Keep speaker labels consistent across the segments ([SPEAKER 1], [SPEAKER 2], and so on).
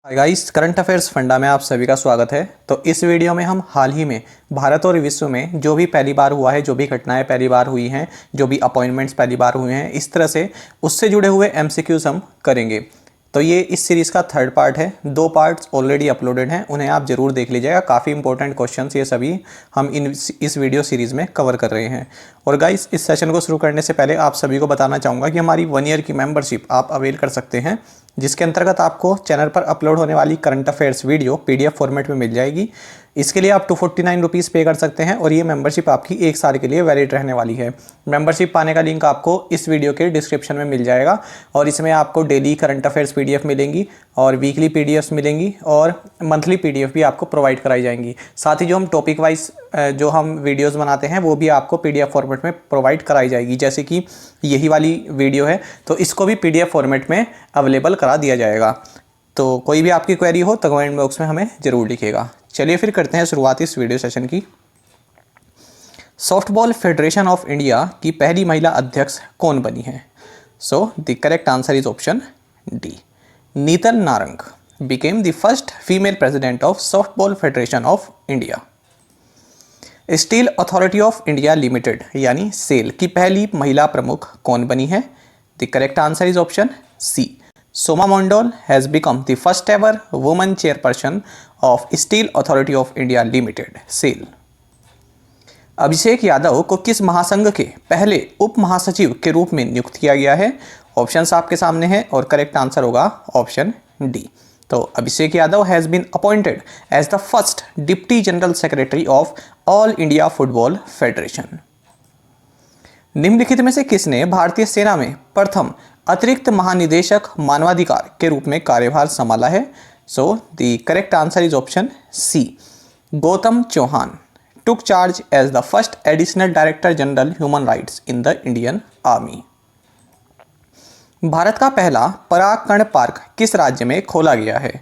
[SPEAKER 1] Hi guys, current affairs funda में आप सभी का स्वागत है। तो इस वीडियो में हम हाल ही में भारत और विश्व में जो भी पहली बार हुआ है, जो भी घटनाएं पहली बार हुई हैं, जो भी अपॉइंटमेंट्स पहली बार हुए हैं, इस तरह से उससे जुड़े हुए एमसीक्यूज हम करेंगे। तो ये इस सीरीज़ का थर्ड पार्ट है। 2 पार्ट्स ऑलरेडी अपलोडेड हैं, उन्हें आप ज़रूर देख लीजिएगा। काफ़ी इंपॉर्टेंट क्वेश्चंस ये सभी हम इस वीडियो सीरीज़ में कवर कर रहे हैं। और गाइस, इस सेशन को शुरू करने से पहले आप सभी को बताना चाहूँगा कि हमारी 1 ईयर की मेंबरशिप आप अवेल कर सकते हैं, जिसके अंतर्गत आपको चैनल पर अपलोड होने वाली current affairs video PDF format में मिल जाएगी। इसके लिए आप 249 रुपीज़ पे कर सकते हैं और ये मेंबरशिप आपकी 1 साल के लिए वैलिड रहने वाली है। मेंबरशिप पाने का लिंक आपको इस वीडियो के डिस्क्रिप्शन में मिल जाएगा और इसमें आपको डेली करंट अफेयर्स पीडीएफ मिलेंगी और वीकली पीडीएफ्स मिलेंगी और मंथली पीडीएफ भी आपको प्रोवाइड कराई जाएंगी। साथ ही जो हम टॉपिक वाइज जो हम वीडियोज़ बनाते हैं वो भी आपको पीडीएफ फॉर्मेट में प्रोवाइड कराई जाएगी। जैसे कि यही वाली वीडियो है तो इसको भी पीडीएफ फॉर्मेट में अवेलेबल करा दिया जाएगा। तो कोई भी आपकी क्वेरी हो तो कमेंट बॉक्स में हमें ज़रूर लिखिएगा। चलिए फिर करते हैं शुरुआत इस वीडियो सेशन की। सॉफ्टबॉल फेडरेशन ऑफ इंडिया की पहली महिला अध्यक्ष कौन बनी है? So the correct answer is option D, Nital Narang became the first female president of Softball Federation of India. Steel Authority of India Limited यानी सेल की पहली महिला प्रमुख कौन बनी है? The correct answer is option C, Soma Mondol has become the first ever woman chairperson of Steel Authority of India Limited, SAIL। Abhishek Yadav को किस महासंघ के पहले उप महासचिव के रूप में नियुक्त किया गया है? ऑप्शंस आपके सामने हैं और करेक्ट आंसर होगा ऑप्शन डी। तो Abhishek Yadav has been appointed as the first deputy general secretary of All India Football Federation. निम्नलिखित में से किसने भारतीय सेना में प्रथम अतिरिक्त महानिदेशक मानवाधिकार के रूप में कार्यभार संभाला है? So the correct answer is option C, Gautam Chauhan took charge as the first additional director general human rights in the Indian Army. Bharat का पहला परागकण पार्क किस राज्य में खोला गया है?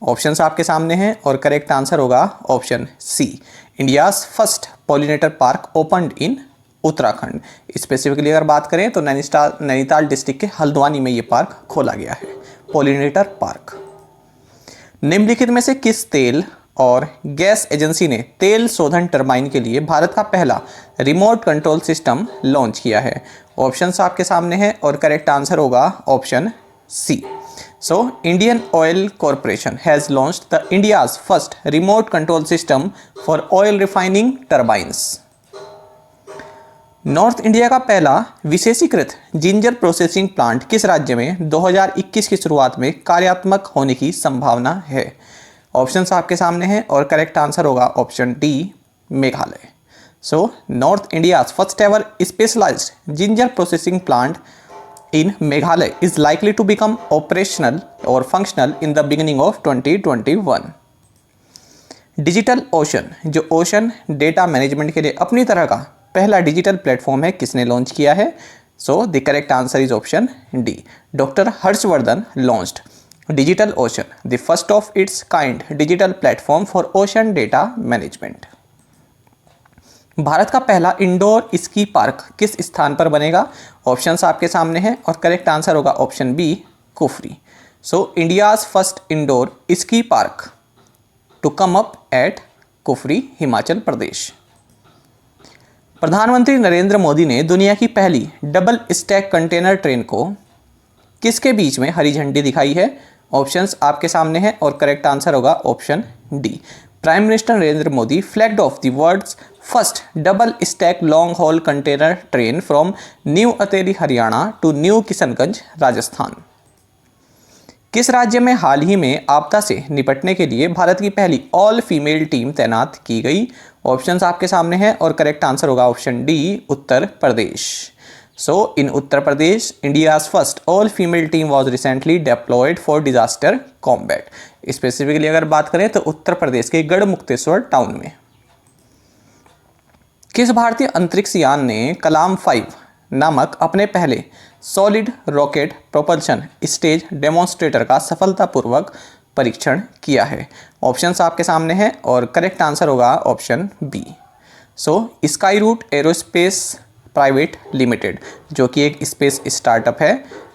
[SPEAKER 1] ऑप्शंस आपके सामने हैं और करेक्ट आंसर होगा option C, India's first pollinator park opened in Uttarakhand. Specifically अगर बात करें तो नैनीताल डिस्ट्रिक्ट के हल्द्वानी में ये पार्क खोला गया है, पॉलिनेटर पार्क। निम्नलिखित में से किस तेल और गैस एजेंसी ने तेल शोधन टरबाइन के लिए भारत का पहला रिमोट कंट्रोल सिस्टम लॉन्च किया है? ऑप्शंस आपके सामने हैं और करेक्ट आंसर होगा option C. So Indian Oil Corporation has launched the India's first remote control system for oil refining turbines. North India का पहला विशेषीकृत जिंजर प्रोसेसिंग प्लांट किस राज्य में 2021 की शुरुआत में कार्यात्मक होने की संभावना है? ऑप्शंस आपके सामने हैं और करेक्ट आंसर होगा option D, Meghalaya. So North India first ever specialised ginger processing plant in Meghalaya is likely to become operational और functional in the beginning of 2021। Digital Ocean जो ओशन डेटा मैनेजमेंट के लिए अपनी तरह का पहला डिजिटल प्लेटफॉर्म है, किसने लॉन्च किया है? So the correct answer is option D, doctor Harshvardhan launched digital ocean, the first of its kind digital platform for ocean data management. Bharat का पहला इंडोर स्की पार्क किस स्थान पर बनेगा? ऑप्शंस आपके सामने हैं और करेक्ट आंसर होगा option B, Kufri. So India's first indoor ski park to come up at Kufri, Himachal Pradesh. प्रधानमंत्री नरेंद्र मोदी ने दुनिया की पहली डबल स्टैक कंटेनर ट्रेन को किसके बीच में हरी झंडी दिखाई है? ऑप्शंस आपके सामने हैं और करेक्ट आंसर होगा option D, prime minister Narendra Modi flagged off the world's first double stack long haul container train from New Ateli Haryana to New Kishangarh Rajasthan. किस राज्य में हाल ही में आपदा से निपटने के लिए भारत की पहली ऑल फीमेल टीम तैनात की गई? ऑप्शंस आपके सामने हैं और करेक्ट आंसर होगा option D, Uttar Pradesh. So in Uttar Pradesh India's first all female team was recently deployed for disaster combat. Specifically अगर बात करें तो उत्तर प्रदेश के गढ़मुक्तेश्वर टाउन में। किस भारतीय अंतरिक्ष यान ने कलाम 5 नामक अपने पहले solid rocket propulsion stage demonstrator का सफलतापूर्वक परीक्षण किया है? ऑप्शंस आपके सामने हैं और करेक्ट आंसर होगा option B. So Skyroot Aerospace Private Limited जो कि एक स्पेस स्टार्टअप है,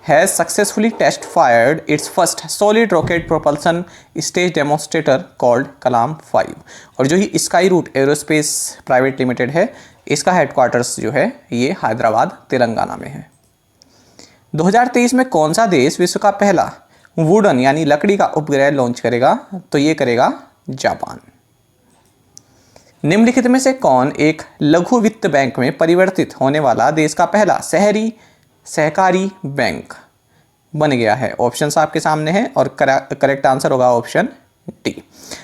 [SPEAKER 1] has successfully test fired its first solid rocket propulsion stage demonstrator called Kalam 5। और जो ही Skyroot Aerospace Private Limited है, इसका हेडक्वार्टर्स जो है ये हैदराबाद तेलंगाना में है। 2023 में कौन सा देश विश्व का पहला वुडन यानी लकड़ी का उपग्रह लॉन्च करेगा? तो ये करेगा जापान। निम्नलिखित में से कौन एक लघु वित्त बैंक में परिवर्तित होने वाला देश का पहला शहरी सहकारी बैंक बन गया है? ऑप्शंस आपके सामने हैं और करेक्ट आंसर होगा option D.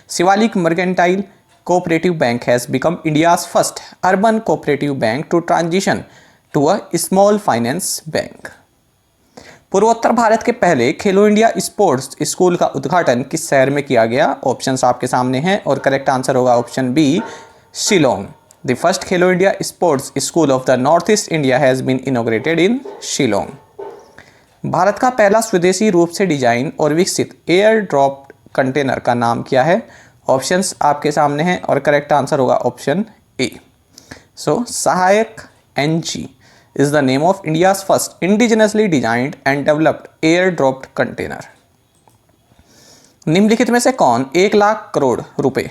[SPEAKER 1] Shivalik mercantile cooperative bank has become India's first urban cooperative bank to transition to a small finance bank. पूर्वोत्तर भारत के पहले खेलो इंडिया स्पोर्ट्स स्कूल का उद्घाटन किस शहर में किया गया? ऑप्शंस आपके सामने हैं और करेक्ट आंसर होगा option B, Shillong. The first Khelo India sports school of the North East India has been inaugurated in Shillong. भारत का पहला स्वदेशी रूप से डिजाइन और विकसित एयर ड्रॉप कंटेनर का नाम क्या है? ऑप्शंस आपके सामने हैं और करेक्ट आंसर होगा ऑप्शन ए। सो सहायक NG is the name of India's first indigenously designed and developed air-dropped container। निम्नलिखित में से कौन 1 लाख करोड़ रुपए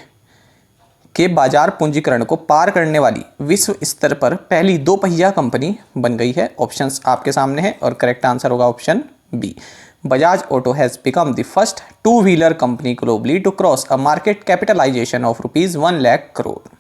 [SPEAKER 1] के बाजार पूंजीकरण को पार करने वाली विश्व स्तर पर पहली 2 पहिया कंपनी बन गई है? ऑप्शंस आपके सामने हैं और करेक्ट आंसर होगा option B. Bajaj Auto has become the first two wheeler company globally to cross a market capitalisation of ₹1 lakh crore.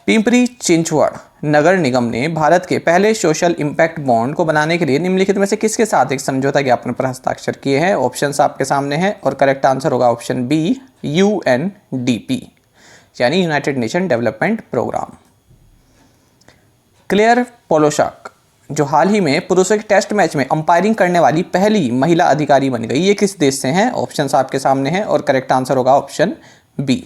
[SPEAKER 1] Pimpri Chinchwad नगर निगम ने भारत के पहले सोशल इम्पैक्ट बॉन्ड को बनाने के लिए निम्नलिखित में से किसके साथ एक समझौता ज्ञापन पर हस्ताक्षर किए हैं? ऑप्शंस आपके सामने हैं और करेक्ट आंसर होगा ऑप्शन बी, UNDP यानी United Nation Development Programme. Claire Polosak जो हाल ही में पुरुषों के टेस्ट मैच में अंपायरिंग करने वाली पहली महिला अधिकारी बन गई, ये किस देश से हैं? ऑप्शंस आपके सामने हैं और करेक्ट आंसर होगा option B.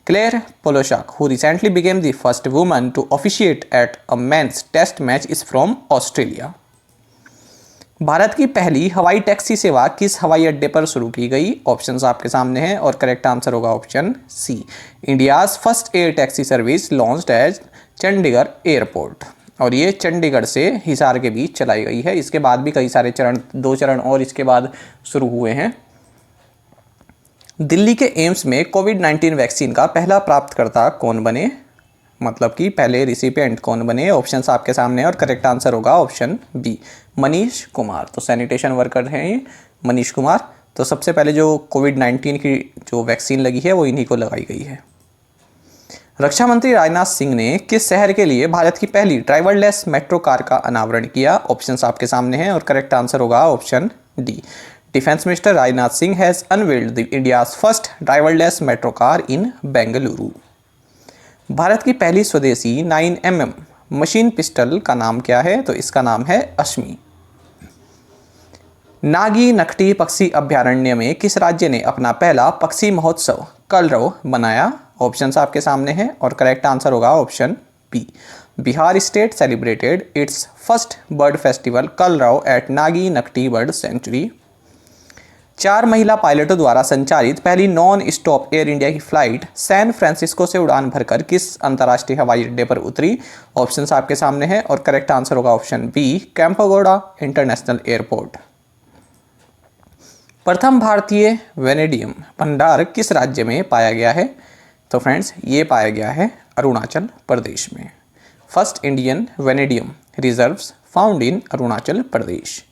[SPEAKER 1] Claire Poloshack, who recently became the first woman to officiate at a men's test match, is from Australia। Bharat की पहली हवाई टैक्सी सेवा किस हवाई अड्डे पर शुरू की गई? ऑप्शंस आपके सामने हैं और करेक्ट आंसर होगा option C. India's first air taxi service launched as Chandigarh airport. और ये चंडीगढ़ से हिसार के बीच चलाई गई है। इसके बाद भी कई सारे 2 चरण और इसके बाद शुरू हुए हैं। दिल्ली के एम्स में कोविड-19 वैक्सीन का पहला प्राप्तकर्ता कौन बने? मतलब कि पहले रिसिपिएंट कौन बने? ऑप्शंस आपके सामने और करेक्ट आंसर होगा ऑप्शन बी, मनीष कुमार। तो सैनिटेशन वर्कर हैं ये मनीष कुमार। तो सबसे पहले जो कोविड-19 की जो वैक्सीन लगी है वो इन्हीं को लगाई गई है। रक्षा मंत्री राजनाथ सिंह ने किस शहर के लिए भारत की पहली ड्राइवरलेस मेट्रो कार का अनावरण किया? ऑप्शंस आपके सामने हैं और करेक्ट आंसर होगा option D. Defense Minister Rajnath Singh has unveiled the India's first driverless metro car in Bengaluru। Bharat की पहली स्वदेशी 9mm मशीन पिस्टल का नाम क्या है? तो इसका नाम है अश्मी। नागी नकटी पक्षी अभ्यारण्य में किस राज्य ने अपना पहला पक्षी महोत्सव कलरव बनाया? ऑप्शंस आपके सामने हैं और करेक्ट आंसर होगा option B. Bihar state celebrated its first bird festival Kalrav at Nagi Nakti bird sanctuary. 4 महिला पायलटों द्वारा संचालित पहली नॉन स्टॉप एयर इंडिया की फ्लाइट सैन फ्रांसिस्को से उड़ान भरकर किस अंतर्राष्ट्रीय हवाई अड्डे पर उतरी? ऑप्शंस आपके सामने हैं और करेक्ट आंसर होगा option B, Kempegowda international airport. प्रथम भारतीय वेनेडियम भंडार किस राज्य में पाया गया है? तो फ्रेंड्स ये पाया गया है अरुणाचल प्रदेश में। First Indian vanadium reserves found in Arunachal Pradesh.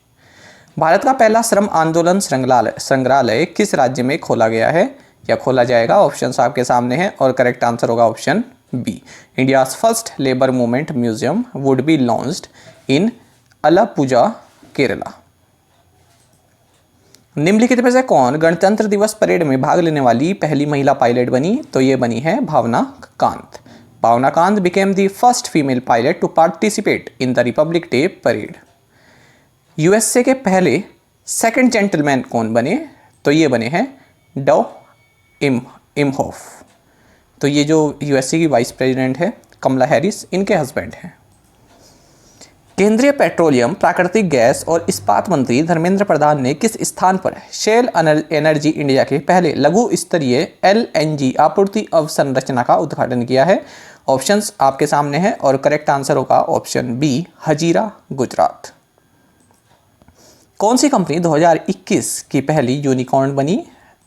[SPEAKER 1] भारत का पहला श्रम आंदोलन संग्रहालय किस राज्य में खोला गया है या खोला जाएगा? ऑप्शंस आपके सामने हैं और करेक्ट आंसर होगा option B. India's first labour movement museum would be launched in Alappuzha Kerala. निम्नलिखित में से कौन गणतंत्र दिवस परेड में भाग लेने वाली पहली महिला पायलट बनी? तो ये बनी है Bhawana Kanth. Bhawana Kanth became the first female pilot to participate in the Republic Day parade. USA के पहले सेकंड जेंटलमैन कौन बने? तो ये बने हैं डॉ इमहोफ। तो ये जो यूएसए की वाइस प्रेसिडेंट है कमला हैरिस, इनके हस्बैंड हैं। केंद्रीय पेट्रोलियम, प्राकृतिक गैस और इस्पात मंत्री धर्मेंद्र प्रधान ने किस स्थान पर शेल एनर्जी इंडिया के पहले लघु स्तरीय LNG आपूर्ति अवसंरचना का उद्घाटन किया है? ऑप्शंस आपके सामने हैं और करेक्ट आंसर होगा ऑप्शन बी, हजीरा गुजरात। कौन सी कंपनी 2021 की पहली यूनिकॉर्न बनी?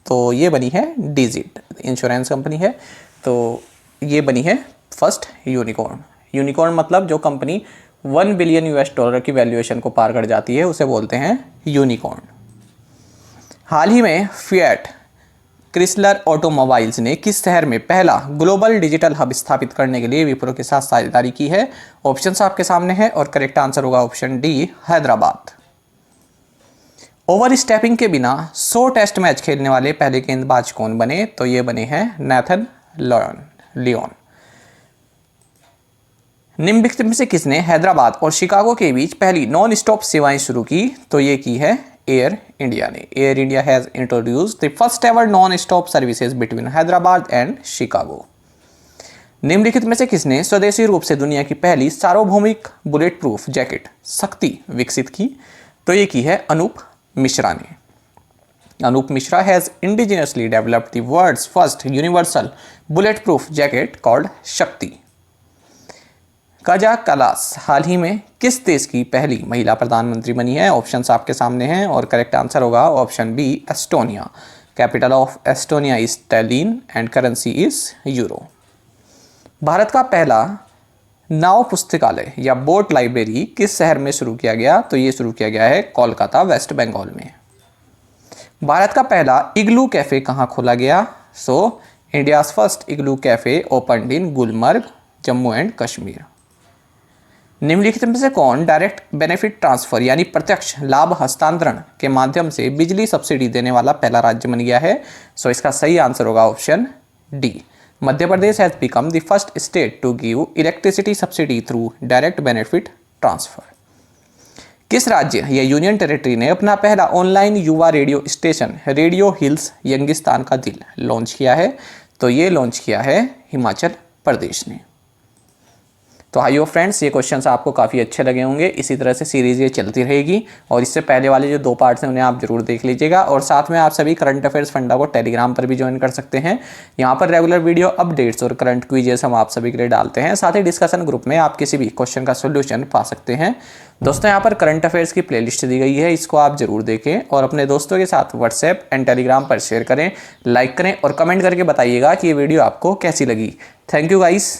[SPEAKER 1] तो ये बनी है डिजिट, इंश्योरेंस कंपनी है, तो ये बनी है फर्स्ट यूनिकॉर्न। यूनिकॉर्न मतलब जो कंपनी $1 बिलियन की वैल्यूएशन को पार कर जाती है उसे बोलते हैं यूनिकॉर्न। हाल ही में फिएट क्रिसलर ऑटोमोबाइल्स ने किस शहर में पहला ग्लोबल डिजिटल हब स्थापित करने के लिए विप्रो के साथ साझेदारी की है? ऑप्शंस आपके सामने है और करेक्ट आंसर होगा option D, Hyderabad. Over stepping के बिना 100 टेस्ट मैच खेलने वाले पहले गेंदबाज कौन बने? तो ये बने हैं नेथन लियोन। निम्नलिखित में से किसने हैदराबाद और शिकागो के बीच पहली नॉन स्टॉप सेवाएं शुरू की? तो ये की है एयर इंडिया ने। Air India has introduced the first ever non stop services between Hyderabad and Chicago. निम्नलिखित में से किसने स्वदेशी रूप से दुनिया की पहली सार्वभौमिक बुलेट प्रूफ जैकेट शक्ति विकसित की? तो ये की है अनूप मिश्रा ने। Anoop Mishra has indigenously developed the world's first universal bullet proof jacket called Shakti. Kaja class हाल ही में किस देश की पहली महिला प्रधानमंत्री बनी है? ऑप्शंस आपके सामने हैं और करेक्ट आंसर होगा option B, Estonia. Capital of Estonia is Tallinn and currency is euro. Bharat का पहला नाव पुस्तकालय या बोट लाइब्रेरी किस शहर में शुरू किया गया? तो ये शुरू किया गया है कोलकाता, वेस्ट बंगाल में। भारत का पहला इग्लू कैफे कहाँ खोला गया? सो India's first igloo cafe opened in Gulmarg, Jammu and Kashmir. निम्नलिखित में से कौन डायरेक्ट बेनिफिट ट्रांसफर यानी प्रत्यक्ष लाभ हस्तांतरण के माध्यम से बिजली सब्सिडी देने वाला पहला राज्य बन गया है? सो इसका सही आंसर होगा option D, Madhya Pradesh has become the first state to give electricity subsidy through direct benefit transfer. किस राज्य या यूनियन टेरिटरी ने अपना पहला ऑनलाइन युवा radio station radio hills Youngistan का दिल लॉन्च किया है? तो ये लॉन्च किया है हिमाचल प्रदेश ने। तो आइयो फ्रेंड्स, ये क्वेश्चंस आपको काफ़ी अच्छे लगे होंगे। इसी तरह से सीरीज़ ये चलती रहेगी और इससे पहले वाले जो 2 पार्ट्स हैं उन्हें आप जरूर देख लीजिएगा। और साथ में आप सभी करंट अफेयर्स फंडा को टेलीग्राम पर भी ज्वाइन कर सकते हैं। यहाँ पर रेगुलर वीडियो अपडेट्स और करंट क्विजेस हम आप सभी के लिए डालते हैं। साथ ही डिस्कशन ग्रुप में आप किसी भी क्वेश्चन का सोल्यूशन पा सकते हैं। दोस्तों, यहाँ पर करंट अफेयर्स की प्लेलिस्ट दी गई है, इसको आप जरूर देखें और अपने दोस्तों के साथ व्हाट्सएप एंड टेलीग्राम पर शेयर करें, लाइक करें और कमेंट करके बताइएगा कि ये वीडियो आपको कैसी लगी। Thank you guys.